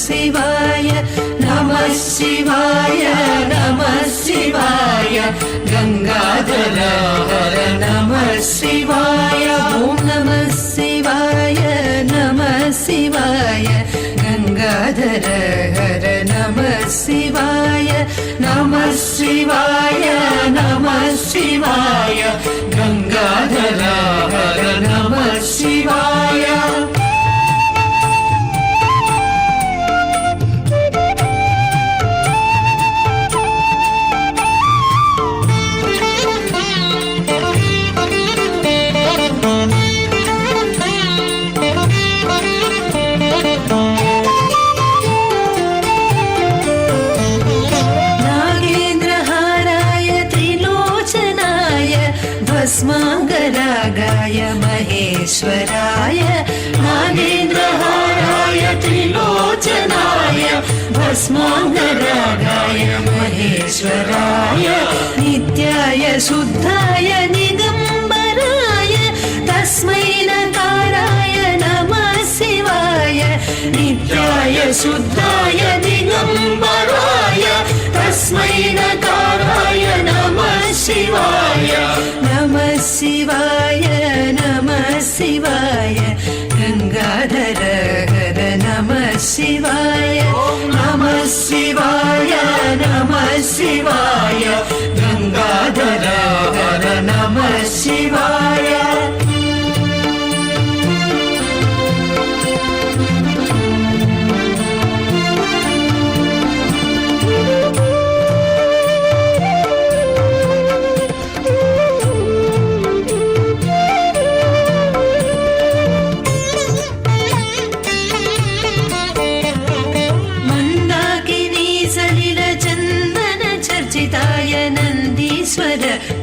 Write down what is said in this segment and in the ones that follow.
शिवाय नमः शिवाय नमः शिवाय गंगाधर हर नमः शिवाय ओम नमः शिवाय नमः शिवाय गंगाधर हर नमः शिवाय नमः शिवाय नमः शिवाय गंगाधर हर नमः शिवाय भस्मांगरागाय महेश्वराय नागेन्द्रहाराय त्रिलोचनाय भस्मांगरागाय महेश्वराय नित्याय शुद्धाय निगंबराय तस्मै नकाराय नमः शिवाय नित्याय शुद्धाय दिगंबराय तस्मै नकाराय नमः शिवाय नमः शिवाय नमः शिवाय गंगाधर हर नमः शिवाय नमः शिवाय नमः शिवाय गंगाधर हर नमः शिवाय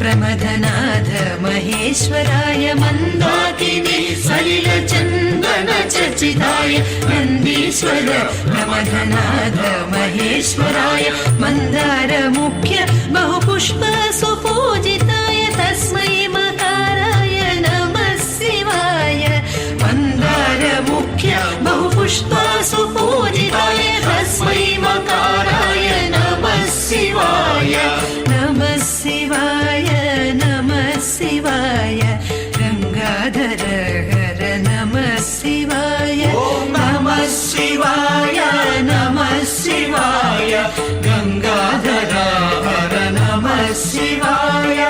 प्रमथनाथ महेश्वराय मंदाकिनी सलिल चंदन चर्चिताय नंदीश्वर प्रमथनाथ महेश्वराय मंदार मुख्य बहुपुष्प सुपूजिताय तस्मै मकाराय नमः शिवाय मंदार मुख्य बहुपुष्प सुपूजिताय तस्मै मकाराय नमः शिवाय नमः शिवाय नमः शिवाय गंगाधर हर नमः शिवाय नमः शिवाय नमः शिवाय गंगाधर हर नमः शिवाय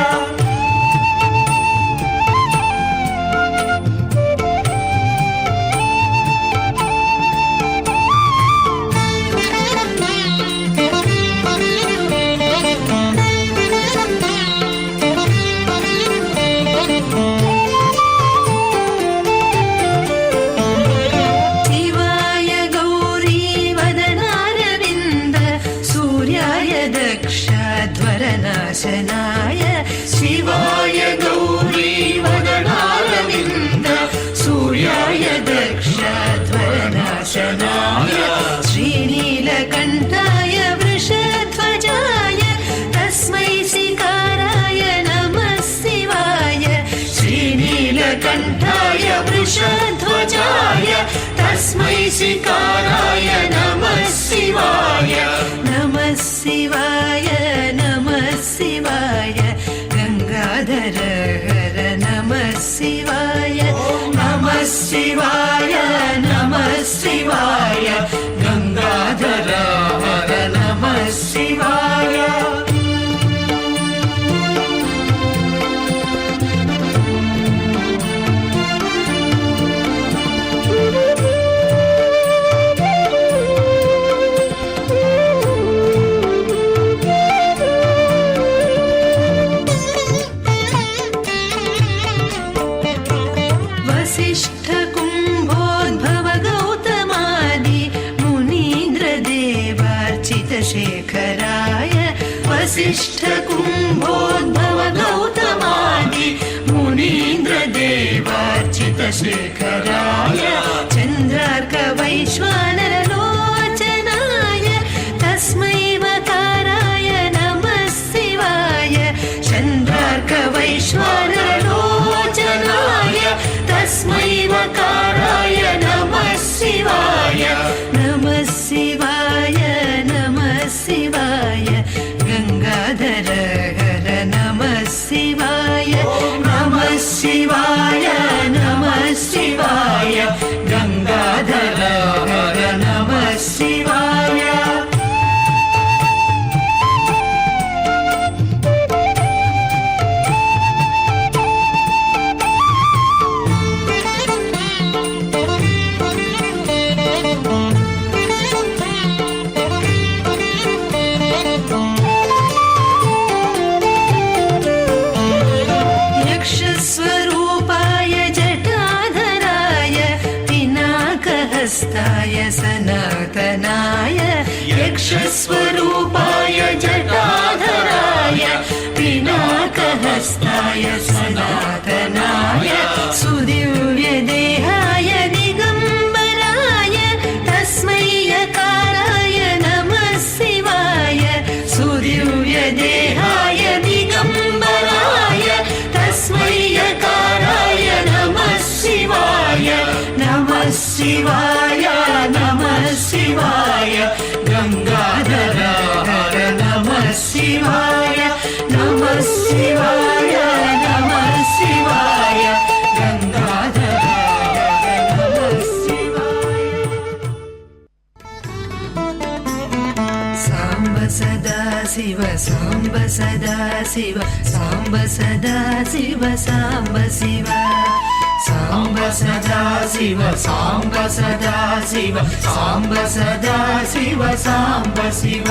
नाशनाय शिवाय गौरी वदनारविन्द सूर्याय दक्षध्वरनाशनाय श्रीनीलकण्ठाय वृषध्वजाय तस्मै शिकाराय नमः शिवाय श्रीनीलकण्ठाय वृषध्वजाय तस्मै शिकाराय नमः शिवाय नमः शिवाय नमः शिवाय गंगाधर हर नमः शिवाय नमः शिवाय नमः शिवाय गंगाधर हर नमः शिवाय शेखराय वसिष्ठ कुंभोद्भव गौतमादि मुनीन्द्र देवार्चित शेखराय चंद्रार्क वैश्वानर लोचनाय तस्मै वकाराय नमः शिवाय चंद्रार्क वैश्वानर लोचनाय तस्मै वकाराय नमः शिवाय नमः शिवाय सनातनाय यक्षस्वरूपाय जटाधराय पिनाकहस्ताय सनातनाय सुदिव्यदेहाय दिगम्बराय तस्मै यकाराय नमः शिवाय सुदिव्यदेहाय दिगम्बराय तस्मै यकाराय नमः शिवाय नमः शिवाय नमः शिवाय गंगाधर हर नमः शिवाय नमः शिवाय नमः शिवाय गंगाधर नमः शिवाय सांब सदा शिव सांब सदा शिव सांब सदा शिव सांब शिव सांब सदा शिव सांब सदा शिव सांब सदा शिव सांब शिव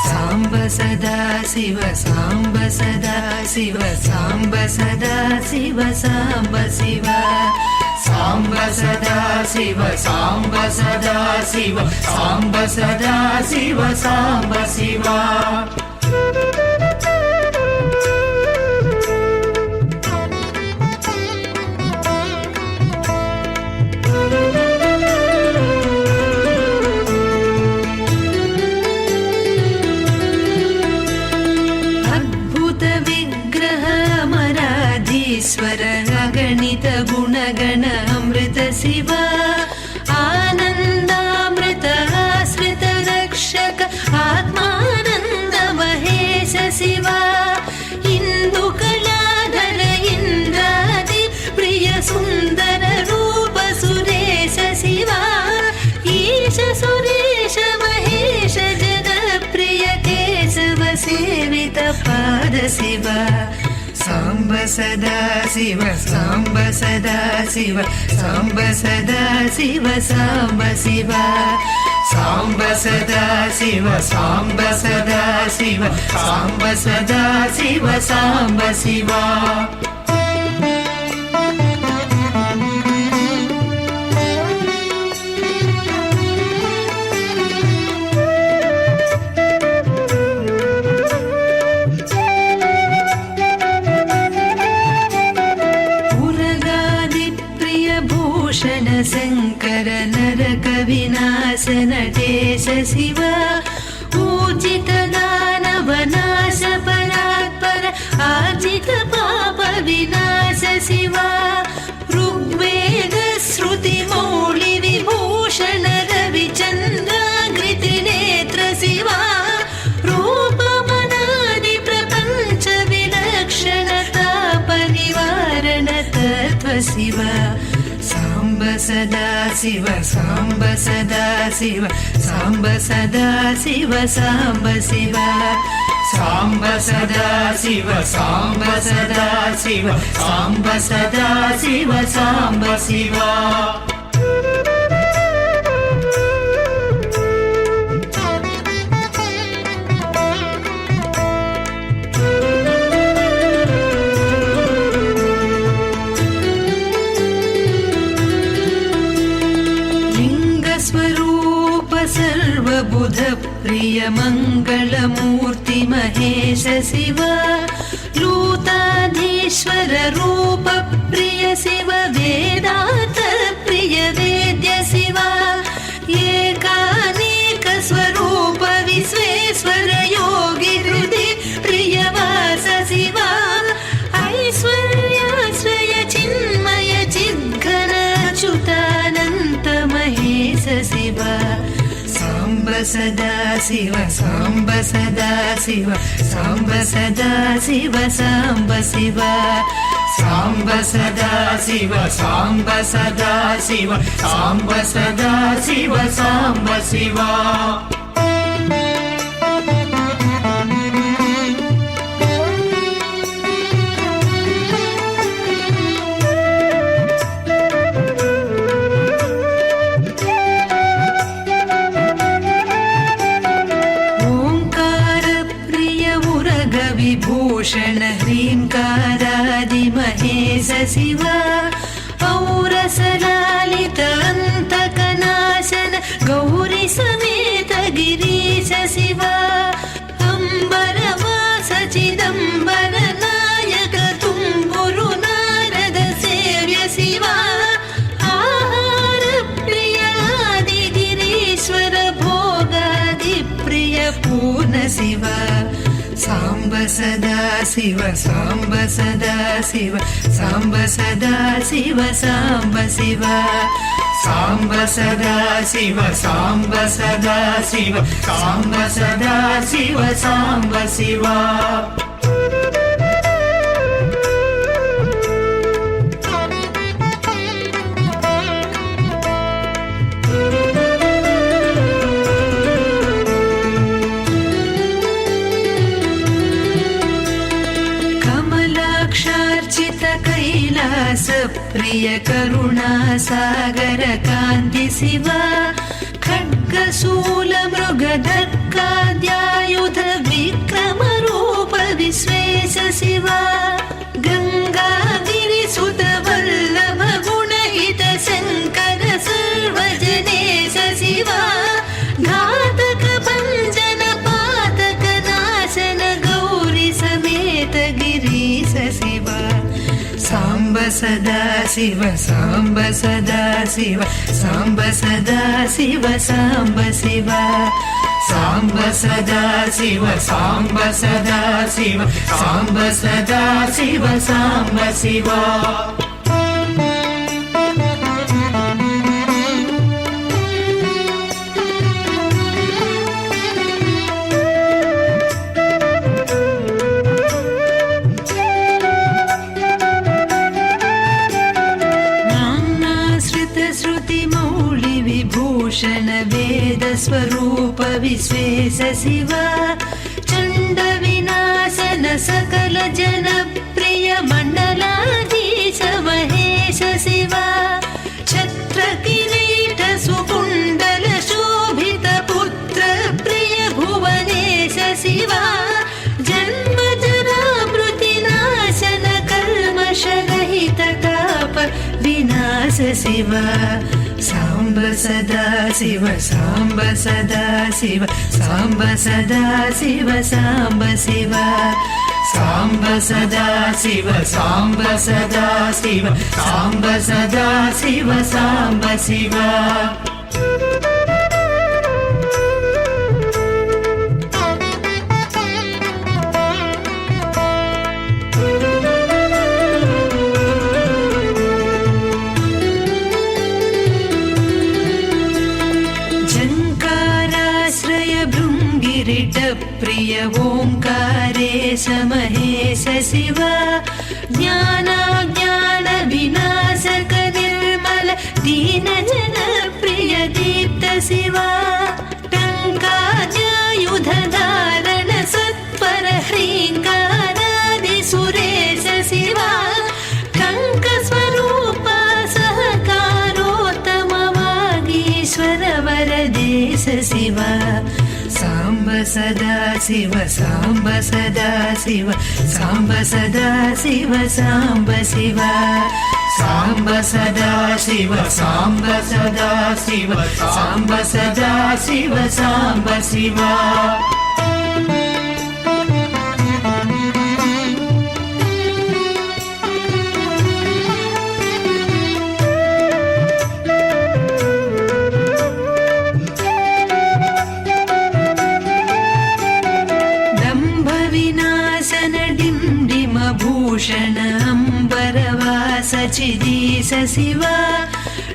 सांब सदा शिव सांब सदा शिव सांब सदा शिव सांब शिव सांब सदा शिव सांब सदा शिव सांब सदा शिव सांब शिव ईश्वर अगणित गुणगण अमृत शिव आनन्दामृत आश्रित रक्षक आत्मानन्द महेश शिव इन्दुकलाधर इन्द्रादि प्रिय सुन्दर रूप सुरेश शिव ईश सुरेश महेश जगप्रिय केशव सेवित पाद शिव सांब सदा शिव सांब सदा शिव सांब सदा शिव सांब शिव सांब सदा शिव सांब सदा शिव सांब सदा शिव सांब शिव शंकर नरक विनाशन नटेश शिव पूजित दानव नाश परात्पर आजित पाप विनाश शिव ऋग्वेद श्रुति मौलि विभूषण रविचन्द्राकृति नेत्र शिव रूपमनादि प्रपंच विलक्षणता परिवारण तत्व शिव सांब सदा शिव सांब सदा शिव सांब सदा शिव सांब शिव सांब सदा शिव सांब सदा शिव सांब सदा शिव सांब शिव सर्वबुध प्रिय मंगल मूर्ति महेश शिव लूताधीश्वर रूप प्रिय शिव वेदांत प्रिय वेद्य शिव एकानेक स्वरूप विश्वेश्वर योगी हृदय प्रिय वास शिव ऐश्वर्याश्रय चिन्मय चिद्घन अच्युतानंत महेश शिव सांब सदा शिव सांब सदा शिव सांब सदा शिव सांब शिव सांब सदा शिव सांब सदा शिव सांब सदा शिव सांब शिव विभूषण ह्रींकारादि महेश शिव औरस लालित अंतकनाशन शिव साम्ब सदा शिव साम्ब सदा शिव साम्ब सदा शिव साम्ब शिव साम्ब सदा शिव साम्ब सदा शिव साम्ब सदा शिव साम्ब शिव कैलास प्रिय करुणा सागर कान्ति शिव खड्गशूल मृगधक्काद्यायुध विक्रम रूप विश्वेश शिव गंगागिरिसुत वल्लभ गुणहित शंकर सर्वजनेश शिव घातक भञ्जन पातक नाशन गौरी समेत गिरीश शिव साम्ब सदा शिव साम्ब सदा शिव साम्ब सदा शिव साम्ब शिव साम्ब सदा शिव साम्ब सदा शिव साम्ब सदा शिव साम्ब शिव भूषण वेद स्वरूप विश्वेश शिव चंड विनाशन सकल जन प्रिय मंडलाधीश महेश शिव छत्र किरीट सुकुंडल शोभित पुत्र प्रिय भुवनेश शिव जन्म जरा मृति नाशन कल्मष रहित ताप विनाश शिव साम्ब सदा शिव साम्ब सदा शिव साम्ब सदा शिव साम्ब शिव साम्ब सदा शिव साम्ब सदा शिव साम्ब सदा शिव साम्ब शिव प्रिय ओंकारेश महेश शिव ज्ञानाज्ञान विनाशक निर्मल दीन जन प्रिय दीप्त शिव टंकाद्यायुध धारण सत्पर ह्रींकारादि सुरेश शिव टंक स्वरूप सहकारोत्तम वागीश्वर वरदेश शिव साम्ब सदा शिव साम्ब सदा शिव साम्ब सदा शिव साम्ब शिव साम्ब सदा शिव साम्ब सदा शिव साम्ब सदा शिव साम्ब शिव भूषण अम्बरवास चिदीश शिव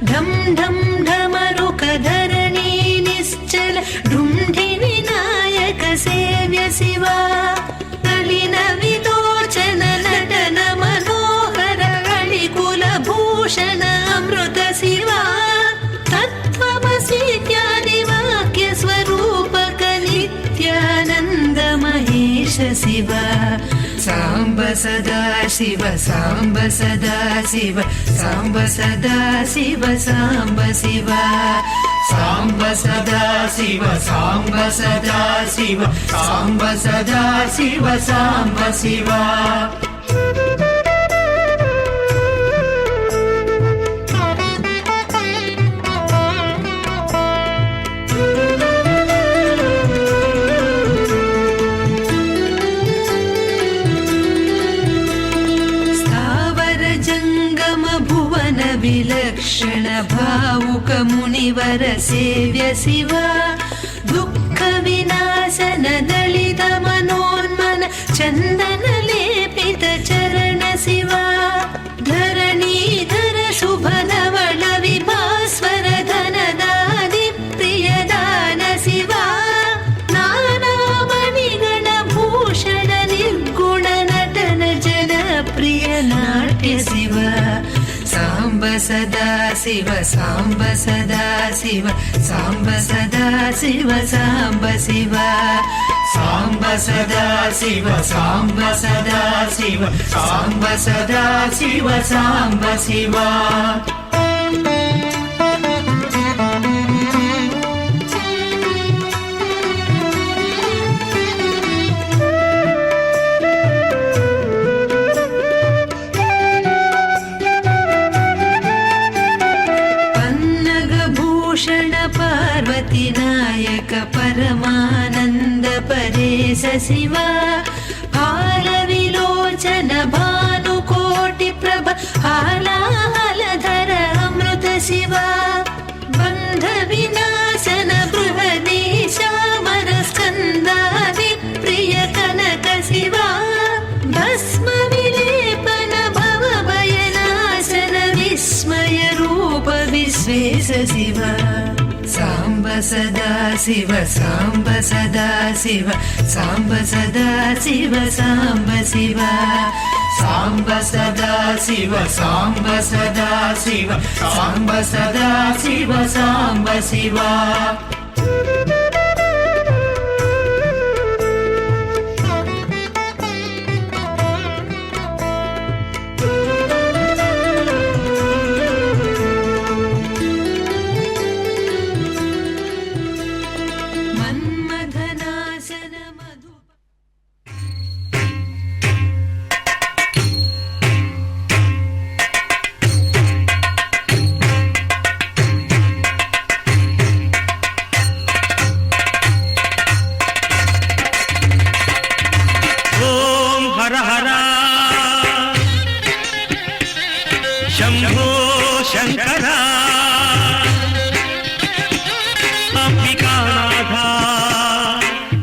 ढम ढम ढमरुक धरणी निश्चल ढुंढि विनायक सेव्य शिव कलिन विलोचन नटन मनोहर अणिकुल भूषण अमृत शिव तत्त्वमसीत्यादि वाक्य स्वरूपक नित्यानन्द महेश शिव साम्ब सदा शिव साम्ब सदा शिव साम्ब सदा शिव साम्ब शिव साम्ब सदा शिव साम्ब सदा शिव साम्ब सदा शिव साम्ब शिव विलक्षण भावुक मुनिवर सेव्य शिव दुःख ದುಃಖ ವಿನಾಶನ ದಳಿತ ಮನೋನ್ಮನ ಚಂದನ ಲೇಪಿತ ಚರಣ ಶಿವ ಧರಣೀಧರ ಶುಭ ನವಳ ವಿಭಾಸ್ವರ ಧನದಾದಿ ಪ್ರಿಯದಾನ ಶಿವ ನಾನಾಮಣಿಗಣ ಭೂಷಣ ನಿರ್ಗುಣ ನಟನ ಜನಪ್ರಿಯ ನಾಟ್ಯ ಶಿವ ಸಾಂಬ ಸದಾ ಶಿವ ಸಾಂಬ ಸದಾ ಶಿವ ಸಾಂಬ ಸದಾ ಶಿವ ಸಾಂಬ ಶಿವ ಸಾಂಬ ಸದಾ ಶಿವ ಸಾಂಬ ಸದಾ ಶಿವ ಸಾಂಬ ಸದಾ ಶಿವ ಸಾಂಬ ಶಿವ ಪಾರ್ವತಿ ನಾಯಕ ಪರಮಾನಂದ ಪರೇಶ ಶಿವ ಹಾಲ ವಿಲೋಚನ ಭಾನುಕೋಟಿ ಪ್ರಭ ಹಾಲಾಹಲಧರ ಅಮೃತ ಶಿವ ಬಂಧ ವಿನಾಶನ ಬೃಹದೀಶ ಮರ ಸ್ಕಂದಾದಿ ಪ್ರಿಯ ಕನಕ ಶಿವ ಭಸ್ಮ ವಿಲೇಪನ ಭವ ಭಯನಾಶನ ವಿಸ್ಮಯ ರೂಪ ವಿಶ್ವೇಶ ಶಿವ ಸಾಂಬ ಸದಾ ಶಿವ ಸಾಂಬ ಸದಾ ಶಿವ ಸಾಂಬ ಸದಾ ಶಿವ ಸಾಂಬ ಶಿವ ಸಾಂಬ ಸದಾ ಶಿವ ಸಾಂಬ ಸದಾ ಶಿವ ಸಾಂಬ ಸದಾ ಶಿವ ಸಾಂಬ ಶಿವ ಶಂಭೋ ಶಂಕರ ಅಂಬಿಕಾನಾಥ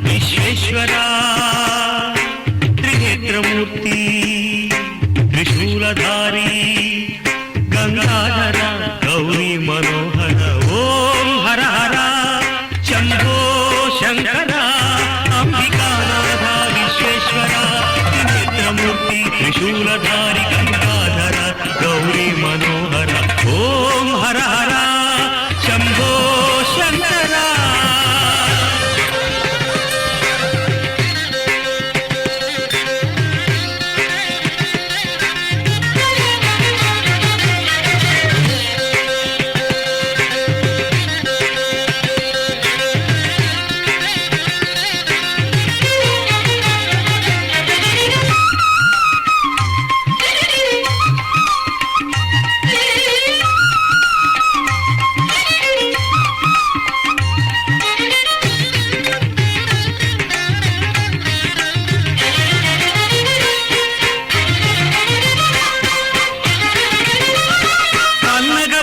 ವಿಶ್ವೇಶ್ವರ ತ್ರಿನೇತ್ರಮೂರ್ತಿ ತ್ರಿಶೂಲಧಾರಿ ಗಂಗಾಧರ ಗೌರಿ ಮನೋಹರ ಓಂ ಹರ ಹರ ಶಂಭೋ ಶಂಕರ ಅಂಬಿಕಾನಾಥ ವಿಶ್ವೇಶ್ವರ ತ್ರಿನೇತ್ರಮೂರ್ತಿ ತ್ರಿಶೂಲಧಾರಿ ಗಂಗಾಧರ ಗೌರಿ ಮನೋಹರ ಓಂ ಹರ ಹರ ಶಂಭೋ ಶಂಕರ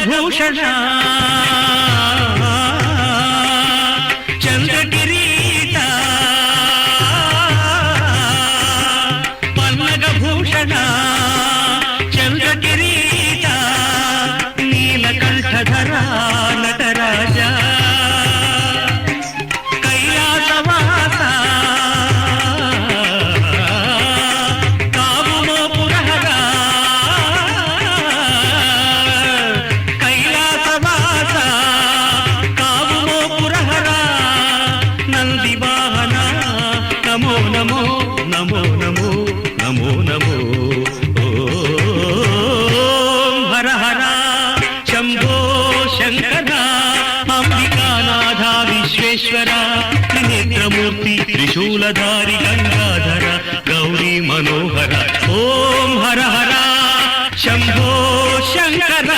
ಭೂಷಣ ಚಂದ್ರಕಿರೀಟ ಪನ್ನಗ ಭೂಷಣ ಚಂದ್ರಕಿರೀಟ ನೀಲಕಂಠಧರ ನಟರಾಜ ಕೈಲಾಸವಾಸ ನಮೋ ನಮೋ ನಮೋ ನಮೋ ನಮೋ ನಮೋ ಓಂ ಹರ ಹರ ಶಂಭೋ ಶಂಕರ ಅಂಬಿಕಾನಾಥ ವಿಶ್ವೇಶ್ವರ ತ್ರಿನೇತ್ರಮೂರ್ತಿ ತ್ರಿಶೂಲಧಾರಿ ಗಂಗಾಧರ ಗೌರಿ ಮನೋಹರ ಓಂ ಹರ ಹರ ಶಂಭೋ ಶಂಕರ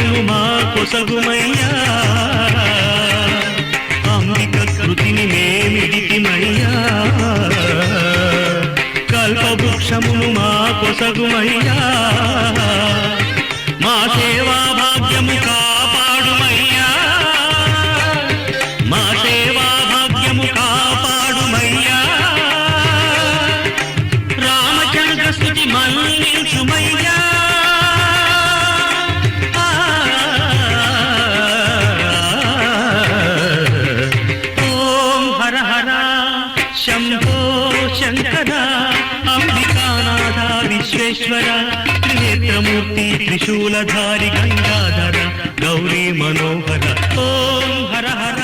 భాగ్యమును మా కొసగుమయ్యా అంబిక కృతిని మేమిడితిమయ్యా కల్పవృక్షమును మా కొసగుమయ్యా మా సేవా భాగ్యము కాపాడుమయ్యా మా సేవా భాగ్యము కాపాడుమయ్యా రామచంద్ర స్తుతి మన్నించుమయ్యా ఓం హర హర శంభో శంకర అంబికానాథ విశ్వేశ్వర త్రినేత్రమూర్తి త్రిశూలధారి గంగాధర గౌరీ మనోహర ఓం హర హర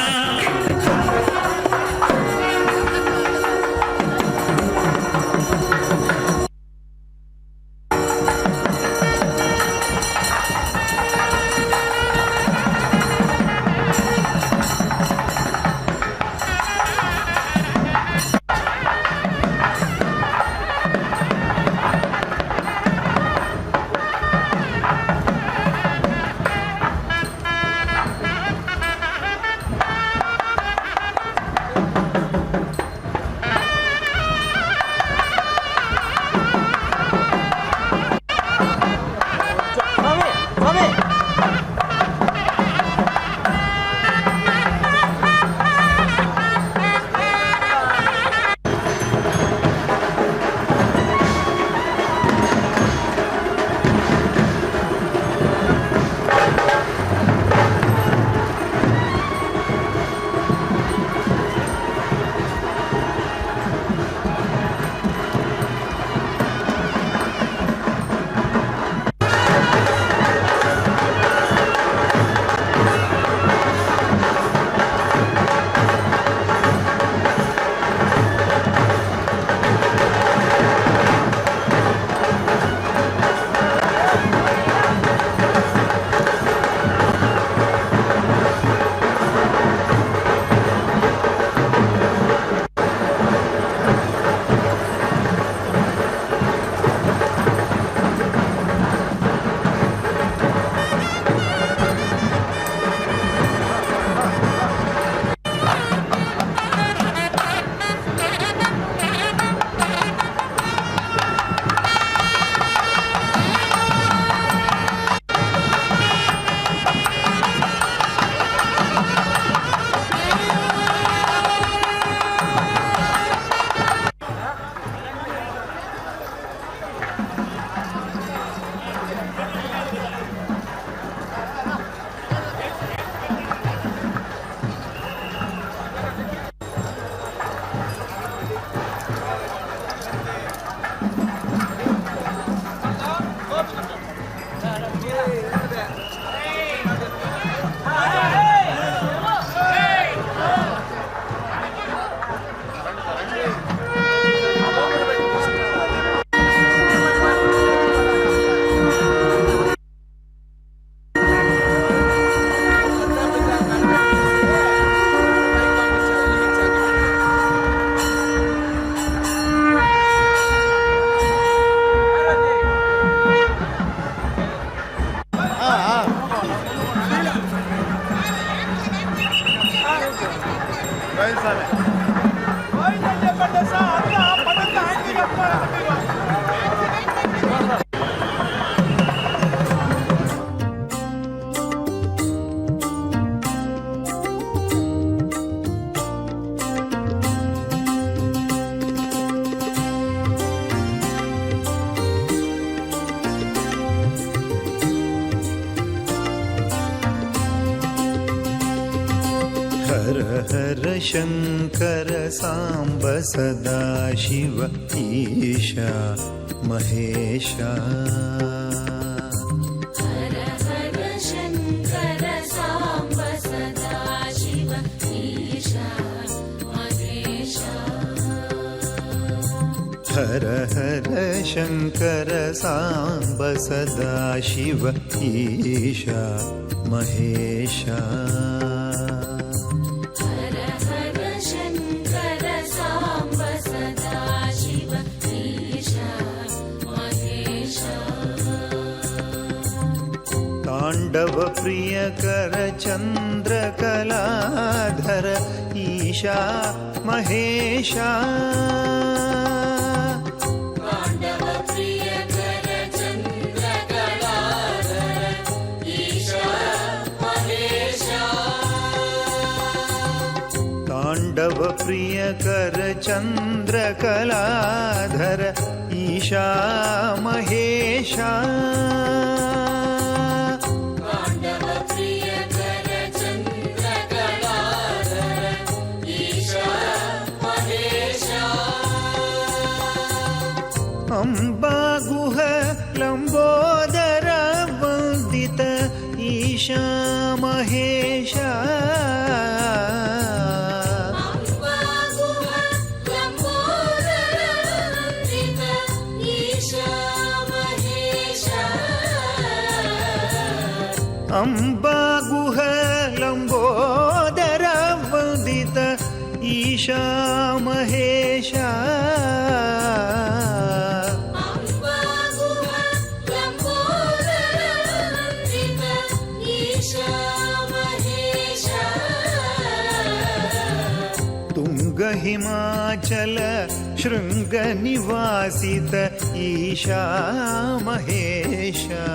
हर हर शंकर सांब सदा शिव ईशा महेशा हर हर शंकर सांब सदा शिव ईशा महेशा हर हर शंकर सांब सदा शिव ईशा महेशा ताण्डवप्रियकर चन्द्रकलाधर ईशा महेशा ताण्डवप्रियकर चन्द्रकलाधर ईशा महेशा ताण्डवप्रियकर चन्द्रकलाधर ईशा महेशा ताण्डवप्रियकर चन्द्रकलाधर ईशा महेशा अम्बागुह लम्बोदर वन्दित ईशा महेशा अम्बागुह लम्बोदर वन्दित ईशा महेशा तुङ्गहिमाचल शृङ्गनिवासित ईशा महेशा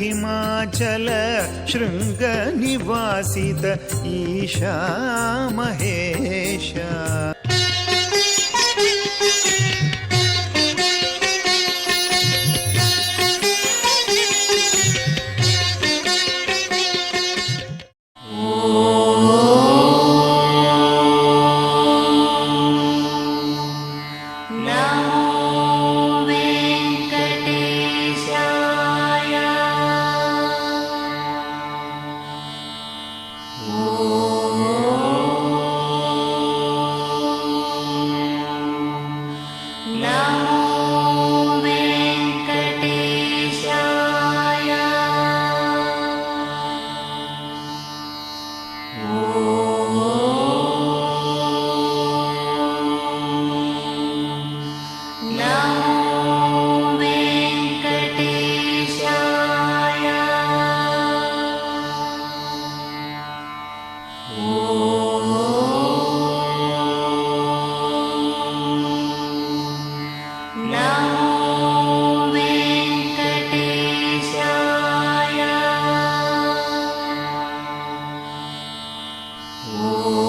हिमाचल शृङ्गनिवासित ईशा महेशा Oh